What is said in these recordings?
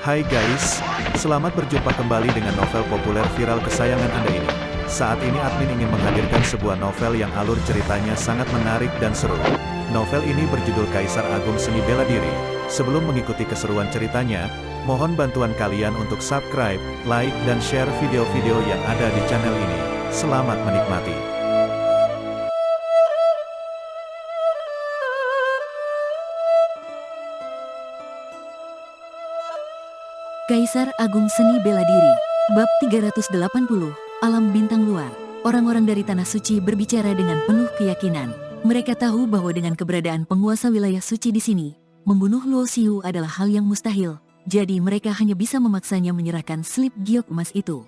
Hai guys, selamat berjumpa kembali dengan novel populer viral kesayangan Anda ini. Saat ini admin ingin menghadirkan sebuah novel yang alur ceritanya sangat menarik dan seru. Novel ini berjudul Kaisar Agung Seni Bela Diri. Sebelum mengikuti keseruan ceritanya, mohon bantuan kalian untuk subscribe, like, dan share video-video yang ada di channel ini. Selamat menikmati. Kaisar Agung Seni Bela Diri, Bab 380, Alam Bintang Luar. Orang-orang dari Tanah Suci berbicara dengan penuh keyakinan. Mereka tahu bahwa dengan keberadaan penguasa wilayah suci di sini, membunuh Luo Xiu adalah hal yang mustahil, jadi mereka hanya bisa memaksanya menyerahkan slip giok emas itu.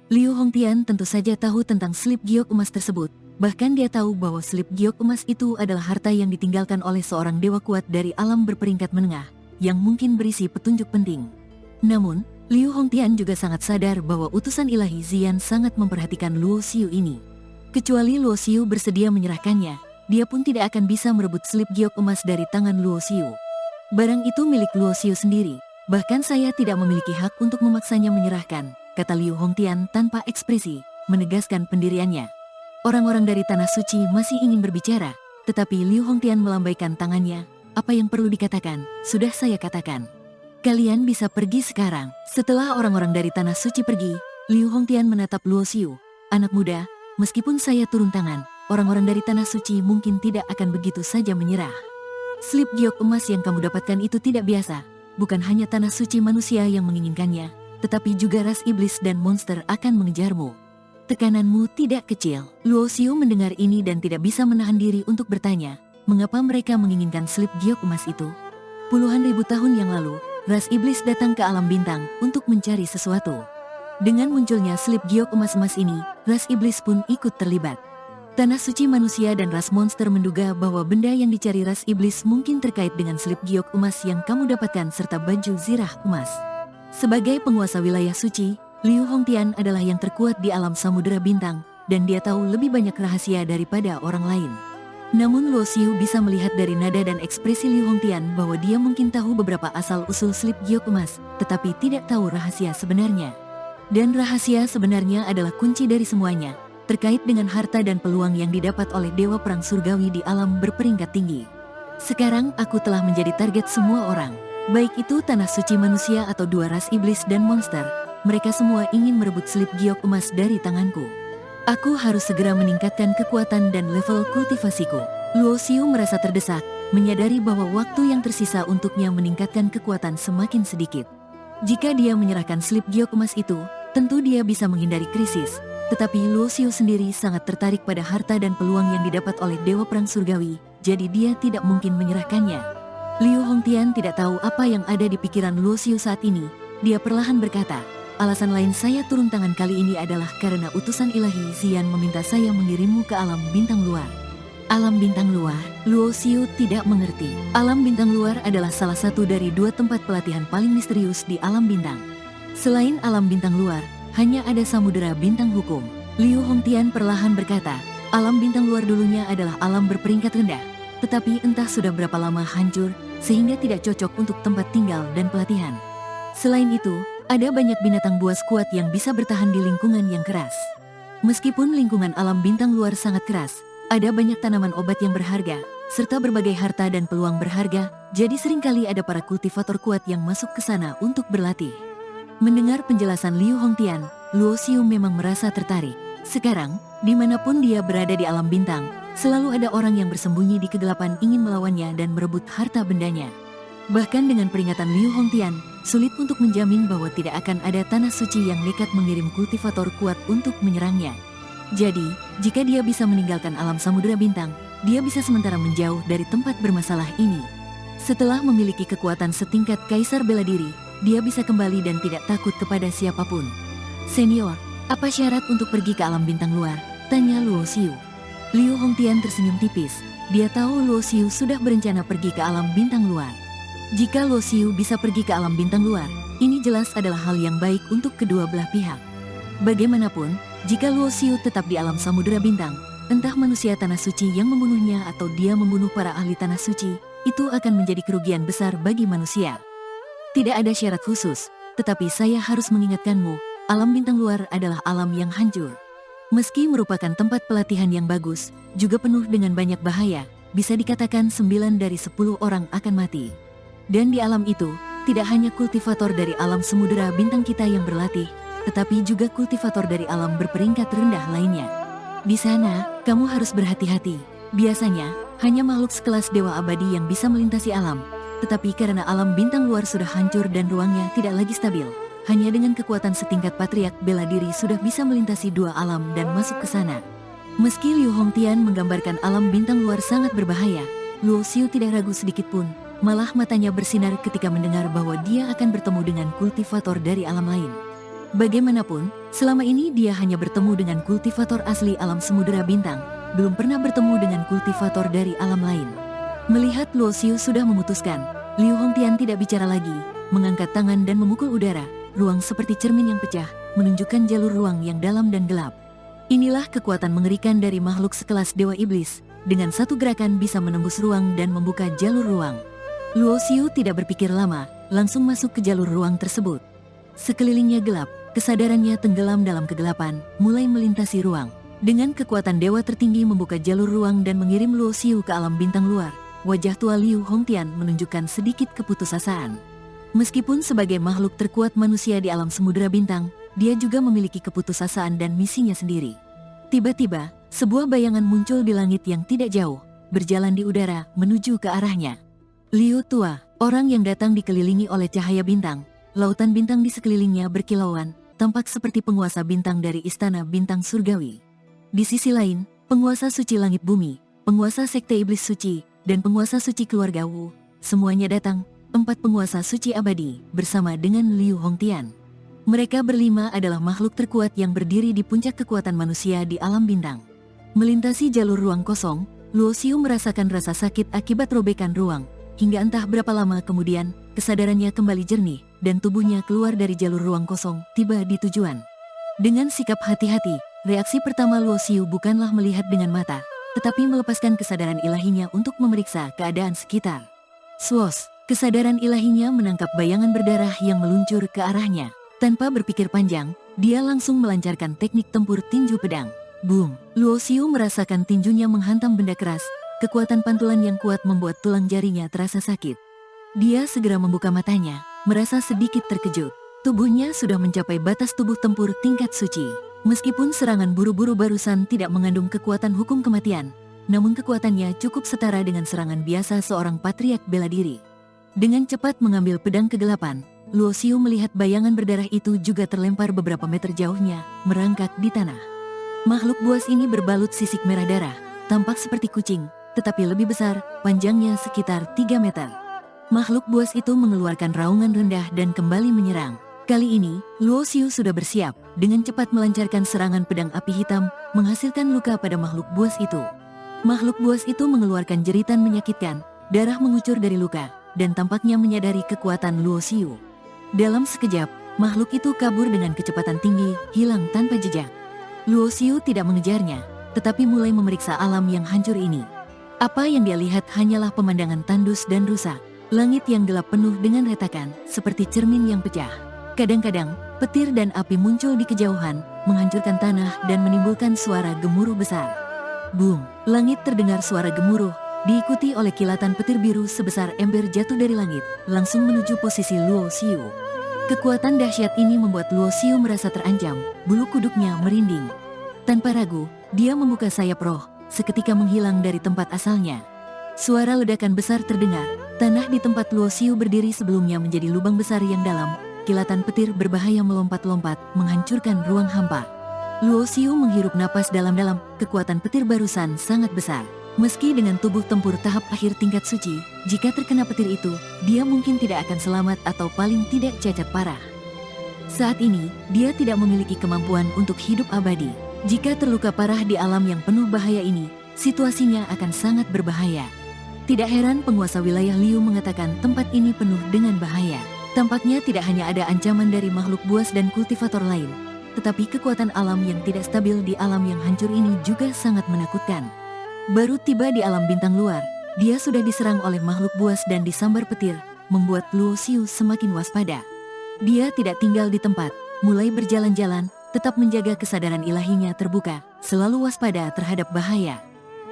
Liu Hongtian tentu saja tahu tentang slip giok emas tersebut, bahkan dia tahu bahwa slip giok emas itu adalah harta yang ditinggalkan oleh seorang dewa kuat dari alam berperingkat menengah, yang mungkin berisi petunjuk penting. Namun, Liu Hongtian juga sangat sadar bahwa utusan ilahi Ziyan sangat memperhatikan Luo Xiu ini. Kecuali Luo Xiu bersedia menyerahkannya, dia pun tidak akan bisa merebut slip giok emas dari tangan Luo Xiu. Barang itu milik Luo Xiu sendiri, bahkan saya tidak memiliki hak untuk memaksanya menyerahkan, kata Liu Hongtian tanpa ekspresi, menegaskan pendiriannya. Orang-orang dari Tanah Suci masih ingin berbicara, tetapi Liu Hongtian melambaikan tangannya. Apa yang perlu dikatakan, sudah saya katakan. Kalian bisa pergi sekarang. Setelah orang-orang dari Tanah Suci pergi, Liu Hongtian menatap Luo Xiu. Anak muda, meskipun saya turun tangan, orang-orang dari Tanah Suci mungkin tidak akan begitu saja menyerah. Slip giok emas yang kamu dapatkan itu tidak biasa. Bukan hanya Tanah Suci manusia yang menginginkannya, tetapi juga ras iblis dan monster akan mengejarmu. Tekananmu tidak kecil. Luo Xiu mendengar ini dan tidak bisa menahan diri untuk bertanya, mengapa mereka menginginkan slip giok emas itu? Puluhan ribu tahun yang lalu, ras iblis datang ke alam bintang untuk mencari sesuatu. Dengan munculnya slip giok emas-emas ini, ras iblis pun ikut terlibat. Tanah Suci manusia dan ras monster menduga bahwa benda yang dicari ras iblis mungkin terkait dengan slip giok emas yang kamu dapatkan serta baju zirah emas. Sebagai penguasa wilayah suci, Liu Hongtian adalah yang terkuat di alam samudera bintang, dan dia tahu lebih banyak rahasia daripada orang lain. Namun Luo Xiu bisa melihat dari nada dan ekspresi Liu Hongtian bahwa dia mungkin tahu beberapa asal-usul slip giok emas, tetapi tidak tahu rahasia sebenarnya. Dan rahasia sebenarnya adalah kunci dari semuanya, terkait dengan harta dan peluang yang didapat oleh Dewa Perang Surgawi di alam berperingkat tinggi. Sekarang aku telah menjadi target semua orang, baik itu Tanah Suci manusia atau dua ras iblis dan monster. Mereka semua ingin merebut slip giok emas dari tanganku. Aku harus segera meningkatkan kekuatan dan level kultivasiku. Luo Xiu merasa terdesak, menyadari bahwa waktu yang tersisa untuknya meningkatkan kekuatan semakin sedikit. Jika dia menyerahkan slip giok emas itu, tentu dia bisa menghindari krisis. Tetapi Luo Xiu sendiri sangat tertarik pada harta dan peluang yang didapat oleh Dewa Perang Surgawi, jadi dia tidak mungkin menyerahkannya. Liu Hongtian tidak tahu apa yang ada di pikiran Luo Xiu saat ini. Dia perlahan berkata, alasan lain saya turun tangan kali ini adalah karena utusan ilahi Ziyan meminta saya mengirimmu ke alam bintang luar. Alam bintang luar? Luo Xiu tidak mengerti. Alam bintang luar adalah salah satu dari dua tempat pelatihan paling misterius di alam bintang. Selain alam bintang luar, hanya ada samudera bintang hukum. Liu Hongtian perlahan berkata, alam bintang luar dulunya adalah alam berperingkat rendah, tetapi entah sudah berapa lama hancur, sehingga tidak cocok untuk tempat tinggal dan pelatihan. Selain itu, ada banyak binatang buas kuat yang bisa bertahan di lingkungan yang keras. Meskipun lingkungan alam bintang luar sangat keras, ada banyak tanaman obat yang berharga, serta berbagai harta dan peluang berharga, jadi seringkali ada para kultivator kuat yang masuk ke sana untuk berlatih. Mendengar penjelasan Liu Hongtian, Luo Xiu memang merasa tertarik. Sekarang, dimanapun dia berada di alam bintang, selalu ada orang yang bersembunyi di kegelapan ingin melawannya dan merebut harta bendanya. Bahkan dengan peringatan Liu Hongtian, sulit untuk menjamin bahwa tidak akan ada Tanah Suci yang nekat mengirim kultivator kuat untuk menyerangnya. Jadi, jika dia bisa meninggalkan alam samudera bintang, dia bisa sementara menjauh dari tempat bermasalah ini. Setelah memiliki kekuatan setingkat Kaisar Bela Diri, dia bisa kembali dan tidak takut kepada siapapun. Senior, apa syarat untuk pergi ke alam bintang luar? Tanya Luo Xiu. Liu Hongtian tersenyum tipis. Dia tahu Luo Xiu sudah berencana pergi ke alam bintang luar. Jika Luo Xiu bisa pergi ke alam bintang luar, ini jelas adalah hal yang baik untuk kedua belah pihak. Bagaimanapun, jika Luo Xiu tetap di alam samudera bintang, entah manusia Tanah Suci yang membunuhnya atau dia membunuh para ahli Tanah Suci, itu akan menjadi kerugian besar bagi manusia. Tidak ada syarat khusus, tetapi saya harus mengingatkanmu, alam bintang luar adalah alam yang hancur. Meski merupakan tempat pelatihan yang bagus, juga penuh dengan banyak bahaya, bisa dikatakan 9 dari 10 orang akan mati. Dan di alam itu, tidak hanya kultivator dari alam samudera bintang kita yang berlatih, tetapi juga kultivator dari alam berperingkat rendah lainnya. Di sana, kamu harus berhati-hati. Biasanya, hanya makhluk sekelas dewa abadi yang bisa melintasi alam. Tetapi karena alam bintang luar sudah hancur dan ruangnya tidak lagi stabil, hanya dengan kekuatan setingkat patriark bela diri sudah bisa melintasi 2 alam dan masuk ke sana. Meski Liu Hongtian menggambarkan alam bintang luar sangat berbahaya, Luo Xiu tidak ragu sedikit pun, malah matanya bersinar ketika mendengar bahwa dia akan bertemu dengan kultivator dari alam lain. Bagaimanapun, selama ini dia hanya bertemu dengan kultivator asli alam samudera bintang, belum pernah bertemu dengan kultivator dari alam lain. Melihat Luo Xiu sudah memutuskan, Liu Hongtian tidak bicara lagi, mengangkat tangan dan memukul udara, ruang seperti cermin yang pecah, menunjukkan jalur ruang yang dalam dan gelap. Inilah kekuatan mengerikan dari makhluk sekelas dewa iblis, dengan satu gerakan bisa menembus ruang dan membuka jalur ruang. Luo Xiu tidak berpikir lama, langsung masuk ke jalur ruang tersebut. Sekelilingnya gelap, kesadarannya tenggelam dalam kegelapan, mulai melintasi ruang. Dengan kekuatan dewa tertinggi membuka jalur ruang dan mengirim Luo Xiu ke alam bintang luar, wajah tua Liu Hongtian menunjukkan sedikit keputusasaan. Meskipun sebagai makhluk terkuat manusia di alam samudera bintang, dia juga memiliki keputusasaan dan misinya sendiri. Tiba-tiba, sebuah bayangan muncul di langit yang tidak jauh, berjalan di udara menuju ke arahnya. Liu tua, orang yang datang dikelilingi oleh cahaya bintang, lautan bintang di sekelilingnya berkilauan, tampak seperti penguasa bintang dari istana bintang surgawi. Di sisi lain, penguasa suci langit bumi, penguasa sekte iblis suci, dan penguasa suci keluarga Wu, semuanya datang, 4 penguasa suci abadi, bersama dengan Liu Hongtian. Mereka berlima adalah makhluk terkuat yang berdiri di puncak kekuatan manusia di alam bintang. Melintasi jalur ruang kosong, Luo Xiu merasakan rasa sakit akibat robekan ruang, hingga entah berapa lama kemudian, kesadarannya kembali jernih, dan tubuhnya keluar dari jalur ruang kosong, tiba di tujuan. Dengan sikap hati-hati, reaksi pertama Luo Xiu bukanlah melihat dengan mata, tetapi melepaskan kesadaran ilahinya untuk memeriksa keadaan sekitar. Swos, kesadaran ilahinya menangkap bayangan berdarah yang meluncur ke arahnya. Tanpa berpikir panjang, dia langsung melancarkan teknik tempur tinju pedang. Boom! Luo Xiu merasakan tinjunya menghantam benda keras, kekuatan pantulan yang kuat membuat tulang jarinya terasa sakit. Dia segera membuka matanya, merasa sedikit terkejut. Tubuhnya sudah mencapai batas tubuh tempur tingkat suci. Meskipun serangan buru-buru barusan tidak mengandung kekuatan hukum kematian, namun kekuatannya cukup setara dengan serangan biasa seorang patriark bela diri. Dengan cepat mengambil pedang kegelapan, Luo Xiu melihat bayangan berdarah itu juga terlempar beberapa meter jauhnya, merangkak di tanah. Makhluk buas ini berbalut sisik merah darah, tampak seperti kucing, tetapi lebih besar, panjangnya sekitar 3 meter. Makhluk buas itu mengeluarkan raungan rendah dan kembali menyerang. Kali ini, Luo Xiu sudah bersiap, dengan cepat melancarkan serangan pedang api hitam, menghasilkan luka pada makhluk buas itu. Makhluk buas itu mengeluarkan jeritan menyakitkan, darah mengucur dari luka, dan tampaknya menyadari kekuatan Luo Xiu. Dalam sekejap, makhluk itu kabur dengan kecepatan tinggi, hilang tanpa jejak. Luo Xiu tidak mengejarnya, tetapi mulai memeriksa alam yang hancur ini. Apa yang dia lihat hanyalah pemandangan tandus dan rusak, langit yang gelap penuh dengan retakan, seperti cermin yang pecah. Kadang-kadang, petir dan api muncul di kejauhan, menghancurkan tanah dan menimbulkan suara gemuruh besar. Boom! Langit terdengar suara gemuruh, diikuti oleh kilatan petir biru sebesar ember jatuh dari langit, langsung menuju posisi Luo Xiu. Kekuatan dahsyat ini membuat Luo Xiu merasa terancam, bulu kuduknya merinding. Tanpa ragu, dia membuka sayap roh, seketika menghilang dari tempat asalnya. Suara ledakan besar terdengar, tanah di tempat Luo Xiu berdiri sebelumnya menjadi lubang besar yang dalam. Kilatan petir berbahaya melompat-lompat, menghancurkan ruang hampa. Luo Xiu menghirup napas dalam-dalam, kekuatan petir barusan sangat besar. Meski dengan tubuh tempur tahap akhir tingkat suci, jika terkena petir itu, dia mungkin tidak akan selamat atau paling tidak cacat parah. Saat ini, dia tidak memiliki kemampuan untuk hidup abadi. Jika terluka parah di alam yang penuh bahaya ini, situasinya akan sangat berbahaya. Tidak heran penguasa wilayah Liu mengatakan tempat ini penuh dengan bahaya. Tampaknya tidak hanya ada ancaman dari makhluk buas dan kultivator lain, tetapi kekuatan alam yang tidak stabil di alam yang hancur ini juga sangat menakutkan. Baru tiba di alam bintang luar, dia sudah diserang oleh makhluk buas dan disambar petir, membuat Luo Xiu semakin waspada. Dia tidak tinggal di tempat, mulai berjalan-jalan, tetap menjaga kesadaran ilahinya terbuka, selalu waspada terhadap bahaya.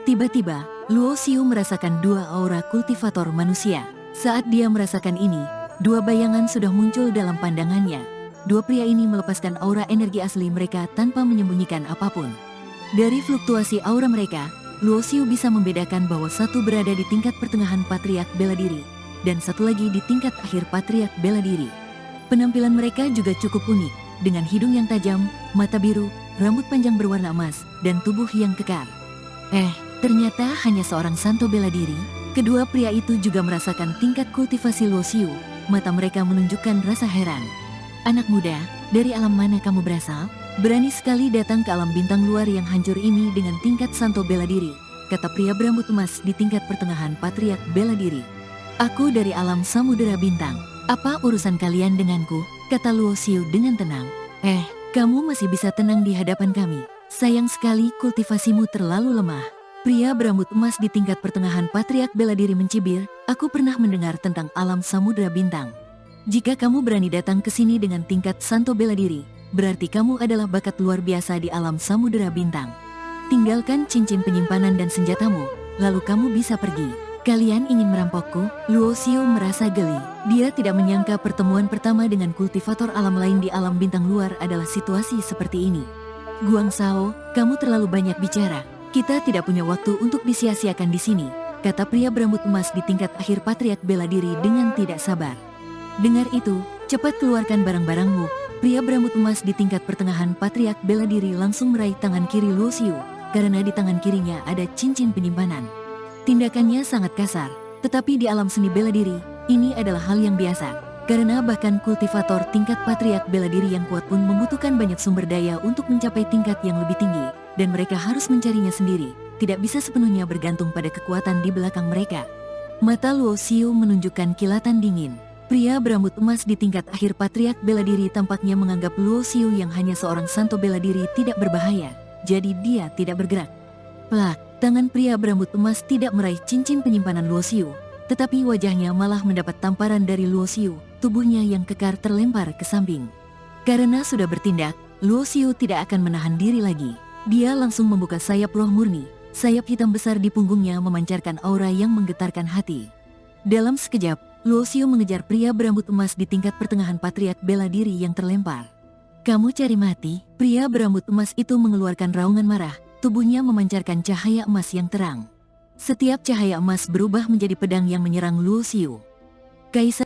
Tiba-tiba, Luo Xiu merasakan dua aura kultivator manusia. Saat dia merasakan ini, dua bayangan sudah muncul dalam pandangannya. Dua pria ini melepaskan aura energi asli mereka tanpa menyembunyikan apapun. Dari fluktuasi aura mereka, Luo Xiu bisa membedakan bahwa satu berada di tingkat pertengahan patriark bela diri, dan satu lagi di tingkat akhir patriark bela diri. Penampilan mereka juga cukup unik, dengan hidung yang tajam, mata biru, rambut panjang berwarna emas, dan tubuh yang kekar. Ternyata hanya seorang santo bela diri. Kedua pria itu juga merasakan tingkat kultivasi Luo Xiu. Mata mereka menunjukkan rasa heran. Anak muda, dari alam mana kamu berasal? Berani sekali datang ke alam bintang luar yang hancur ini dengan tingkat santo bela diri, kata pria berambut emas di tingkat pertengahan patriark bela diri. Aku dari alam samudera bintang. Apa urusan kalian denganku? Kata Luo Xiu dengan tenang. Kamu masih bisa tenang di hadapan kami. Sayang sekali kultivasimu terlalu lemah. Pria berambut emas di tingkat pertengahan patriark bela diri mencibir, aku pernah mendengar tentang alam samudera bintang. Jika kamu berani datang ke sini dengan tingkat santo bela diri, berarti kamu adalah bakat luar biasa di alam samudera bintang. Tinggalkan cincin penyimpanan dan senjatamu, lalu kamu bisa pergi. Kalian ingin merampokku? Luo Xiu merasa geli. Dia tidak menyangka pertemuan pertama dengan kultivator alam lain di alam bintang luar adalah situasi seperti ini. Guang Shao, kamu terlalu banyak bicara. Kita tidak punya waktu untuk disia-siakan di sini, kata pria berambut emas di tingkat akhir patriark bela diri dengan tidak sabar. Dengar itu, cepat keluarkan barang-barangmu. Pria berambut emas di tingkat pertengahan patriark bela diri langsung meraih tangan kiri Luo Xiu, karena di tangan kirinya ada cincin penyimpanan. Tindakannya sangat kasar, tetapi di alam seni bela diri, ini adalah hal yang biasa. Karena bahkan kultivator tingkat patriark bela diri yang kuat pun membutuhkan banyak sumber daya untuk mencapai tingkat yang lebih tinggi, dan mereka harus mencarinya sendiri, tidak bisa sepenuhnya bergantung pada kekuatan di belakang mereka. Mata Luo Xiu menunjukkan kilatan dingin. Pria berambut emas di tingkat akhir patriark bela diri tampaknya menganggap Luo Xiu yang hanya seorang santo bela diri tidak berbahaya, jadi dia tidak bergerak. Plak, tangan pria berambut emas tidak meraih cincin penyimpanan Luo Xiu, tetapi wajahnya malah mendapat tamparan dari Luo Xiu, tubuhnya yang kekar terlempar ke samping. Karena sudah bertindak, Luo Xiu tidak akan menahan diri lagi. Dia langsung membuka sayap roh murni, sayap hitam besar di punggungnya memancarkan aura yang menggetarkan hati. Dalam sekejap, Luo Xiu mengejar pria berambut emas di tingkat pertengahan patriark bela diri yang terlempar. Kamu cari mati? Pria berambut emas itu mengeluarkan raungan marah, tubuhnya memancarkan cahaya emas yang terang. Setiap cahaya emas berubah menjadi pedang yang menyerang Luo Xiu. Kaisar